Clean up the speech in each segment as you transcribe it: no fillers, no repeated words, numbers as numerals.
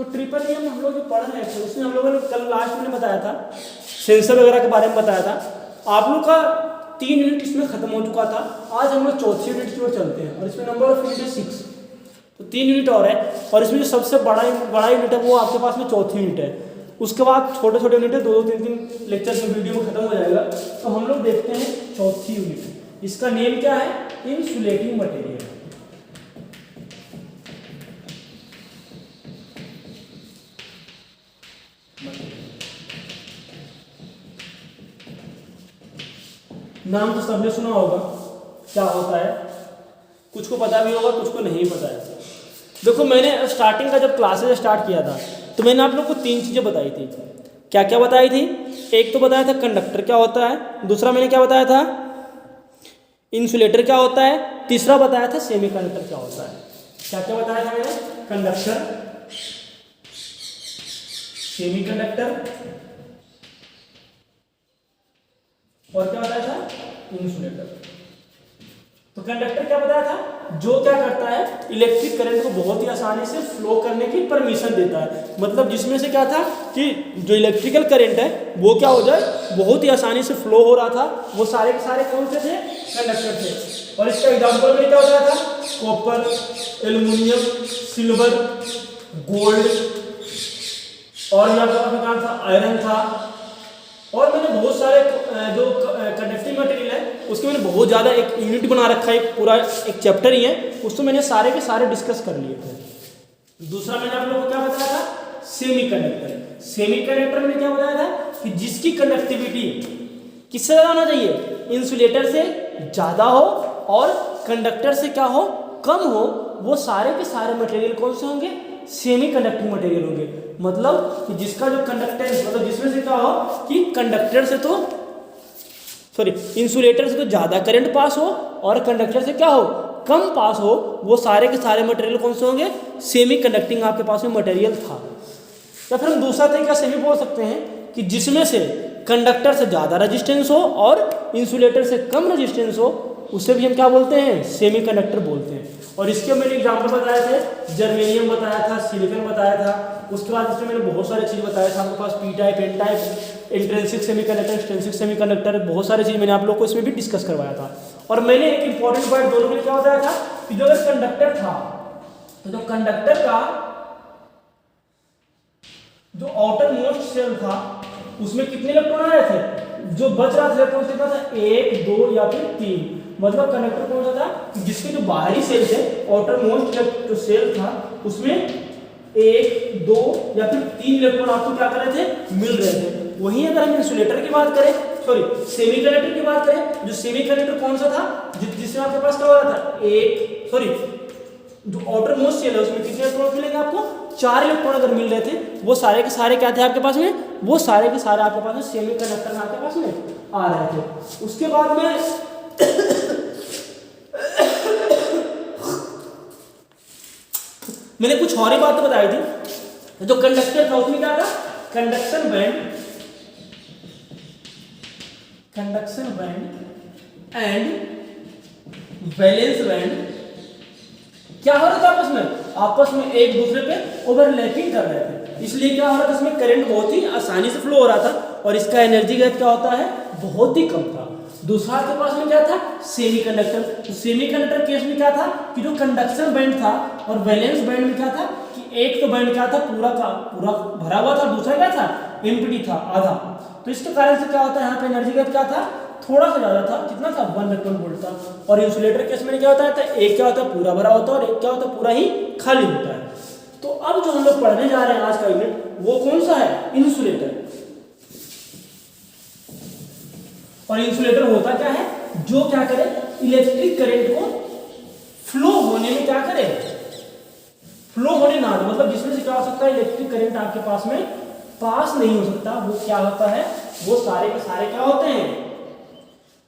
तो triple EM हम लोग जो पढ़ रहे थे उसमें हम लोगों ने कल लास्ट में बताया था, सेंसर वगैरह के बारे में बताया था। आप लोग का 3 यूनिट इसमें खत्म हो चुका था। आज हम लोग चौथी यूनिट की ओर चलते हैं और इसमें नंबर ऑफ यूनिट है 6, तो 3 यूनिट और है। और इसमें जो सबसे बड़ा यूनिट है वो आपके पास में चौथी यूनिट है। उसके बाद छोटे छोटे यूनिट है, 2-3 लेक्चर में वीडियो में खत्म हो जाएगा। तो हम लोग देखते हैं चौथी यूनिट, इसका नेम क्या है, इंसुलेटिंग मटेरियल। नाम तो सबने सुना होगा, क्या होता है, कुछ को पता भी होगा, कुछ को नहीं पता है। देखो मैंने स्टार्टिंग का जब क्लासेस स्टार्ट किया था तो मैंने आप लोग को 3 चीज़ें बताई थी। क्या क्या बताई थी? एक तो बताया था कंडक्टर क्या होता है, दूसरा मैंने क्या बताया था, इंसुलेटर क्या होता है, तीसरा बताया था सेमीकंडक्टर क्या होता है। क्या क्या बताया था मैंने? कंडक्टर, सेमीकंडक्टर और क्या बताया था, इंसुलेटर। तो कंडक्टर क्या बताया था, जो क्या करता है, इलेक्ट्रिक करंट को बहुत ही आसानी से फ्लो करने की परमिशन देता है। मतलब जिसमें से क्या था कि जो इलेक्ट्रिकल करंट है वो क्या हो जाए, बहुत ही आसानी से फ्लो हो रहा था, वो सारे के सारे कौन से थे, कंडक्टर थे। और इसका एग्जाम्पल मैंने क्या बताया था, कॉपर, एल्युमिनियम, सिल्वर, गोल्ड, और यहाँ पर क्या था, आयरन था। और मैंने बहुत सारे जो कंडक्टिंग मटेरियल है उसके मैंने बहुत ज़्यादा एक यूनिट बना रखा है, पूरा एक चैप्टर ही है, उसमें मैंने सारे के सारे डिस्कस कर लिए थे। दूसरा मैंने आप लोगों को क्या बताया था, सेमीकंडक्टर। सेमीकंडक्टर में क्या बताया था कि जिसकी कंडक्टिविटी किससे ज़्यादा होना चाहिए, इंसुलेटर से ज़्यादा हो और कंडक्टर से क्या हो, कम हो, वो सारे के सारे मटेरियल कौन से होंगे, सेमी कंडक्टिंग मटेरियल होंगे। मतलब कि जिसका जो कंडक्टेंस, मतलब जिसमें से क्या हो कि कंडक्टर से तो इंसुलेटर से तो ज़्यादा करंट पास हो और कंडक्टर से क्या हो, कम पास हो, वो सारे के सारे मटेरियल कौन से होंगे, सेमी कंडक्टिंग आपके पास में मटेरियल था। या फिर हम दूसरा तरीका से भी बोल सकते हैं कि जिसमें से कंडक्टर से ज़्यादा रेजिस्टेंस हो और इंसुलेटर से कम रेजिस्टेंस हो, उसे भी हम क्या बोलते हैं, सेमी कंडक्टर बोलते हैं। और इसके मैंने एग्जाम्पल बताए थे, जर्मेनियम बताया था, सिलिकॉन बताया था, उसके बाद इसमें मैंने बहुत सारे चीज़ बताया था आपके पास, P type, N type, intrinsic semiconductor, extrinsic semiconductor, बहुत सारी चीज़ मैंने आप लोग को इसमें भी डिस्कस करवाया था। और मैंने एक इंपॉर्टेंट पॉइंट दोनों के लिए क्या बताया था कि जो अगर कंडक्टर था तो जो कंडक्टर का जो आउटर मोस्ट सेल था उसमें कितने इलेक्ट्रॉन आ रहे थे, जो बच रहा था इलेक्ट्रॉन कितना था, 1, 2 या फिर 3। मतलब कंडक्टर कौन सा था, जिसके जो बाहरी सेल थे, आउटर मोस्ट जो सेल था उसमें 1, 2 या फिर 3 इलेक्ट्रॉन आपको क्या कर रहे थे, मिल रहे थे। वहीं अगर हम इंसुलेटर की बात करें, सॉरी सेमीकंडक्टर की बात करें, जो सेमीकंडक्टर कौन सा था, जिसमें आपके पास क्या हो रहा था, जो आउटर मोस्ट सेल है उसमें कितने इलेक्ट्रॉन मिलेंगे आपको, 4 इलेक्ट्रॉन अगर मिल रहे थे, वो सारे के सारे क्या थे आपके पास में, वो सारे के सारे आपके पास में सेमीकंडक्टर में आपके पास में आ रहे थे। उसके बाद में मैंने कुछ और ही बात बताई थी। जो कंडक्टर था उसमें क्या था, conduction band and valence band क्या हो रहा था आपस में एक दूसरे पे ओवरलैपिंग कर रहे थे, इसलिए क्या हो रहा था, इसमें करंट बहुत ही आसानी से फ्लो हो रहा था और इसका एनर्जी गैप क्या होता है, बहुत ही कम था। दूसरा के पास में क्या था, सेमीकंडक्टर। तो सेमीकंडक्टर केस में क्या था कि जो कंडक्शन बैंड था और वैलेंस बैंड में क्या था कि एक तो बैंड क्या था, पूरा का पूरा भरा हुआ था, दूसरा क्या था, एम्प्टी था, आधा। तो इसके कारण से क्या होता है, यहाँ पे एनर्जी गैप क्या था, थोड़ा सा ज्यादा था, कितना था, 1 इलेक्ट्रॉन वोल्ट था। और इंसुलेटर केस में क्या होता है, एक क्या होता है पूरा भरा होता है और एक क्या होता है पूरा ही खाली होता है। तो अब जो हम लोग पढ़ने जा रहे हैं आज का यूनिट, वो कौन सा है, इंसुलेटर। और इंसुलेटर होता क्या है, जो क्या करे, इलेक्ट्रिक करंट को फ्लो होने में क्या करे, फ्लो होने ना दे, मतलब जिसमें से क्या हो सकता है, इलेक्ट्रिक करंट आपके पास में पास नहीं हो सकता, वो क्या होता है, वो सारे के सारे क्या होते हैं,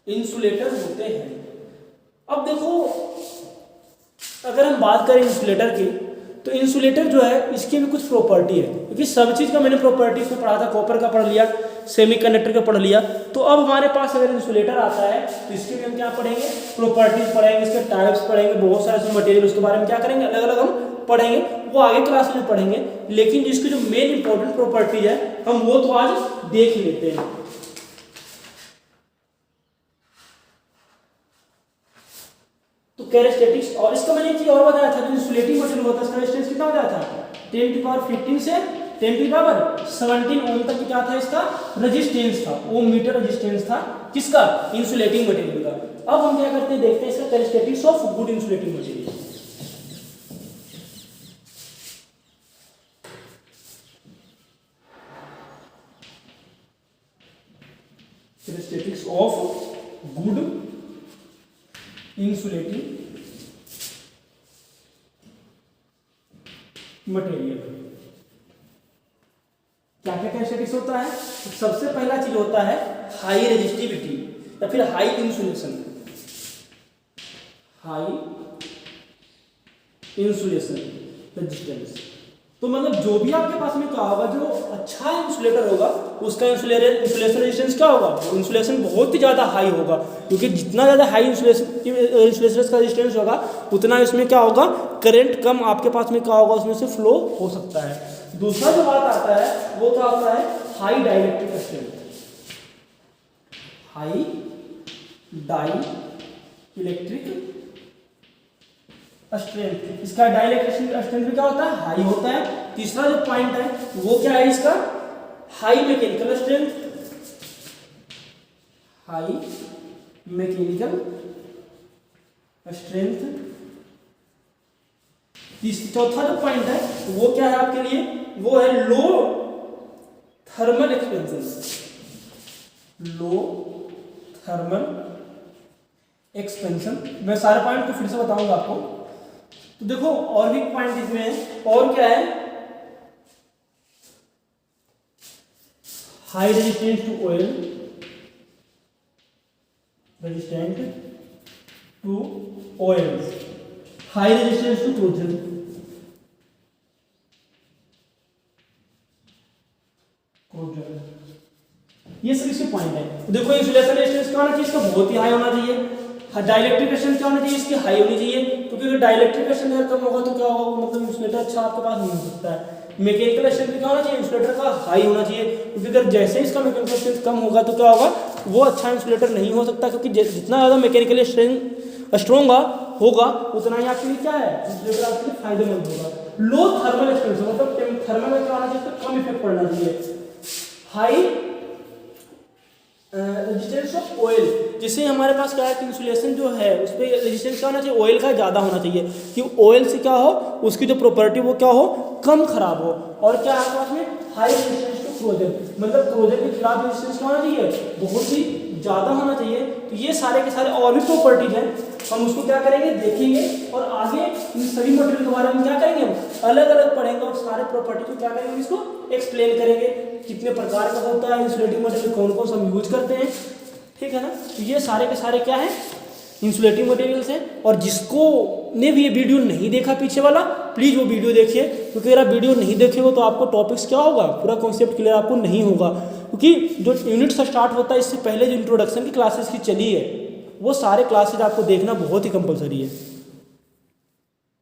इंसुलेटर होते हैं। अब देखो अगर हम बात करें इंसुलेटर की, तो इंसुलेटर जो है इसकी भी कुछ प्रॉपर्टी है, क्योंकि सब चीज़ का मैंने प्रॉपर्टीज को पढ़ा था, कॉपर का पढ़ लिया, सेमीकंडक्टर का पढ़ लिया। तो अब हमारे पास अगर इंसुलेटर आता है तो इसके भी हम क्या पढ़ेंगे, प्रॉपर्टीज पढ़ेंगे, इसके टाइप्स पढ़ेंगे, बहुत सारे मटेरियल उसके बारे में क्या करेंगे, अलग अलग हम पढ़ेंगे वो आगे क्लास में पढ़ेंगे, लेकिन जिसकी जो मेन इंपॉर्टेंट प्रॉपर्टी है हम वो तो आज देख ही लेते हैं। तो कैरेस्टेटिक्स, और इसका मैंने एक चीज और बताया था, जो इंसुलेटिंग मटेरियल होता है इसका रेजिस्टेंस कितना हो जाता है 10⁻15 से 10⁻17 ओम तक क्या था इसका रेजिस्टेंस था, ओम मीटर रेजिस्टेंस था किसका, इंसुलेटिंग मटेरियल का। अब हम क्या करते हैं देखते हैं इसका characteristics of good insulating material. Characteristics of good insulating material. क्या क्या कैरेक्टरिस्टिक्स होता है, सबसे पहला चीज होता है हाई रेजिस्टिविटी या फिर high insulation, high insulation resistance. तो मतलब जो भी आपके पास में क्या होगा, जो अच्छा इंसुलेटर होगा उसका इंसुलेशन रेजिस्टेंस क्या होगा, इंसुलेशन बहुत ही ज़्यादा हाई होगा, क्योंकि जितना ज़्यादा हाई इंसुलेशन का रेजिस्टेंस होगा उतना इसमें क्या होगा, करंट कम आपके पास में क्या होगा उसमें से फ्लो हो सकता है। दूसरा जो बात आता है वो क्या होता है high dielectric strength, high dielectric strength. इसका डाइलेक्ट्रिक स्ट्रेंथ भी क्या होता है हाई होता है। तीसरा जो पॉइंट है वो क्या है इसका high mechanical strength, high mechanical strength. चौथा जो पॉइंट है वो क्या है आपके लिए, वो है लो थर्मल एक्सपेंशन, लो थर्मल एक्सपेंशन। मैं सारे पॉइंट को फिर से बताऊंगा आपको। तो देखो और भी पॉइंट इसमें है, और क्या है high resistance to oil, resistant to oil, high resistance to corrosion, ये सब इसके पॉइंट है। तो देखो इंसुलेशन रेजिस्टेंस क्या होना चाहिए इसका बहुत ही हाई होना चाहिए, डाइलेक्ट्रिक स्ट्रेंथ क्या होना चाहिए इसकी हाई होनी चाहिए, क्योंकि अगर डाइलेक्ट्रिक स्ट्रेंथ अगर कम होगा तो क्या होगा, मतलब इंसुलेटर अच्छा आपके पास नहीं हो सकता है। मैकेनिकल स्ट्रेंथ क्या होना चाहिए, इंसुलेटर का हाई होना चाहिए, क्योंकि अगर जैसे इसका मैकेनिकल स्ट्रेंथ कम होगा तो क्या होगा, वो अच्छा इंसुलेटर नहीं हो सकता, क्योंकि जितना ज़्यादा मैकेनिकल स्ट्रेंथ स्ट्रॉन्ग होगा उतना ही आपके लिए क्या है इंसुलेटर आपके लिए फायदेमंद होगा। लो थर्मल एक्सपेंशन मतलब थर्मल में क्या होना चाहिए, इसका कम इफेक्ट पड़ना चाहिए। हाई रेजिस्टेंस ऑफ ऑयल, जिससे हमारे पास क्या है कि इंसुलेशन जो है उस पर रेजिस्टेंस क्या होना चाहिए, ऑयल का ज़्यादा होना चाहिए, कि ऑयल से क्या हो उसकी जो प्रॉपर्टी वो क्या हो कम खराब हो। और क्या आपके पास में हाई रेजिस्टेंस टू क्रोजन, मतलब क्रोजन के खिलाफ रेजिस्टेंस क्या होना चाहिए बहुत ही ज़्यादा होना चाहिए। तो ये सारे के सारे और भी प्रॉपर्टीज हैं, हम उसको क्या करेंगे देखेंगे, और आगे इन सभी मटेरियल के बारे में क्या करेंगे हम अलग अलग पढ़ेंगे, और सारे प्रॉपर्टी को क्या करेंगे इसको एक्सप्लेन करेंगे, कितने प्रकार का होता है इंसुलेटिंग मटेरियल, कौन कौन सा हम यूज करते हैं, ठीक है ना। तो ये सारे के सारे क्या है इंसुलेटिंग मटेरियल्स हैं। और जिसको ने भी ये वीडियो नहीं देखा पीछे वाला, प्लीज़ वो वीडियो देखिए, क्योंकि अगर आप वीडियो नहीं देखेंगे तो आपको टॉपिक्स क्या होगा पूरा कॉन्सेप्ट क्लियर आपको नहीं होगा, क्योंकि जो यूनिट स्टार्ट होता है इससे पहले जो इंट्रोडक्शन की क्लासेस की चली है वो सारे क्लासेज आपको देखना बहुत ही कंपलसरी है।